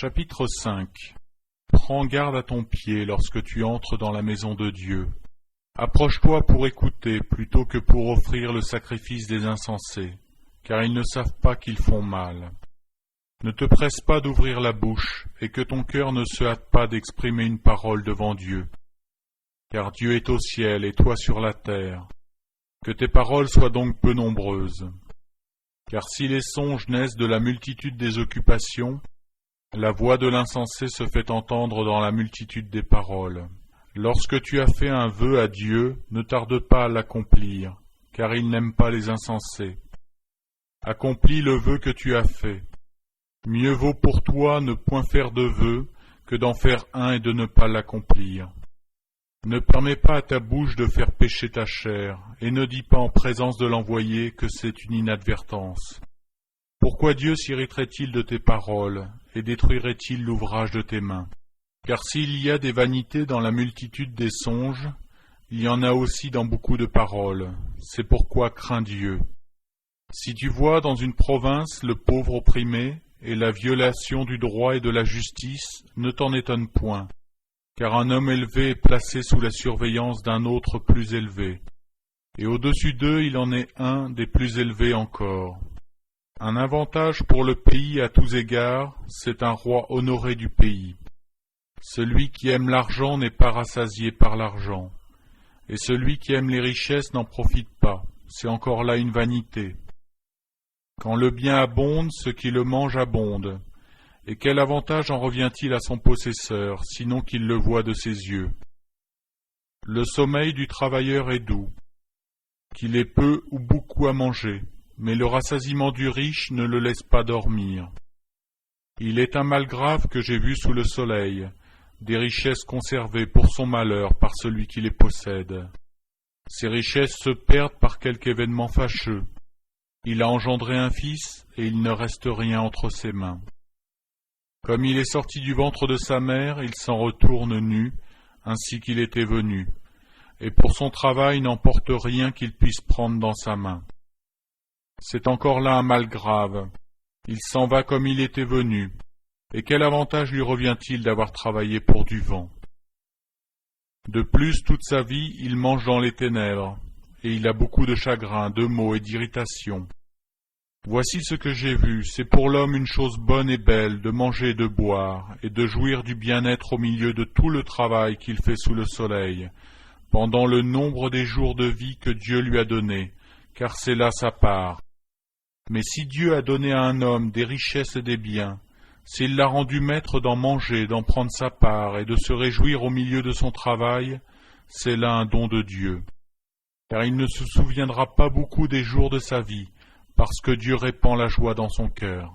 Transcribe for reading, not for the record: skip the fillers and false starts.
Chapitre 5. Prends garde à ton pied lorsque tu entres dans la maison de Dieu. Approche-toi pour écouter plutôt que pour offrir le sacrifice des insensés, car ils ne savent pas qu'ils font mal. Ne te presse pas d'ouvrir la bouche, et que ton cœur ne se hâte pas d'exprimer une parole devant Dieu. Car Dieu est au ciel et toi sur la terre. Que tes paroles soient donc peu nombreuses. Car si les songes naissent de la multitude des occupations, la voix de l'insensé se fait entendre dans la multitude des paroles. Lorsque tu as fait un vœu à Dieu, ne tarde pas à l'accomplir, car il n'aime pas les insensés. Accomplis le vœu que tu as fait. Mieux vaut pour toi ne point faire de vœu que d'en faire un et de ne pas l'accomplir. Ne permets pas à ta bouche de faire pécher ta chair, et ne dis pas en présence de l'envoyé que c'est une inadvertance. Pourquoi Dieu s'irriterait-il de tes paroles, et détruirait-il l'ouvrage de tes mains? Car s'il y a des vanités dans la multitude des songes, il y en a aussi dans beaucoup de paroles. C'est pourquoi crains Dieu. Si tu vois dans une province le pauvre opprimé, et la violation du droit et de la justice, ne t'en étonne point, car un homme élevé est placé sous la surveillance d'un autre plus élevé, et au-dessus d'eux il en est un des plus élevés encore. Un avantage pour le pays à tous égards, c'est un roi honoré du pays. Celui qui aime l'argent n'est pas rassasié par l'argent, et celui qui aime les richesses n'en profite pas, c'est encore là une vanité. Quand le bien abonde, ce qui le mange abonde, et quel avantage en revient-il à son possesseur, sinon qu'il le voit de ses yeux? Le sommeil du travailleur est doux, qu'il ait peu ou beaucoup à manger, mais le rassasiement du riche ne le laisse pas dormir. Il est un mal grave que j'ai vu sous le soleil, des richesses conservées pour son malheur par celui qui les possède. Ces richesses se perdent par quelque événement fâcheux. Il a engendré un fils, et il ne reste rien entre ses mains. Comme il est sorti du ventre de sa mère, il s'en retourne nu, ainsi qu'il était venu, et pour son travail n'emporte rien qu'il puisse prendre dans sa main. C'est encore là un mal grave. Il s'en va comme il était venu. Et quel avantage lui revient-il d'avoir travaillé pour du vent? De plus, toute sa vie, il mange dans les ténèbres, et il a beaucoup de chagrin, de maux et d'irritation. Voici ce que j'ai vu, c'est pour l'homme une chose bonne et belle de manger et de boire, et de jouir du bien-être au milieu de tout le travail qu'il fait sous le soleil, pendant le nombre des jours de vie que Dieu lui a donnés, car c'est là sa part. Mais si Dieu a donné à un homme des richesses et des biens, s'il l'a rendu maître d'en manger, d'en prendre sa part et de se réjouir au milieu de son travail, c'est là un don de Dieu. Car il ne se souviendra pas beaucoup des jours de sa vie, parce que Dieu répand la joie dans son cœur.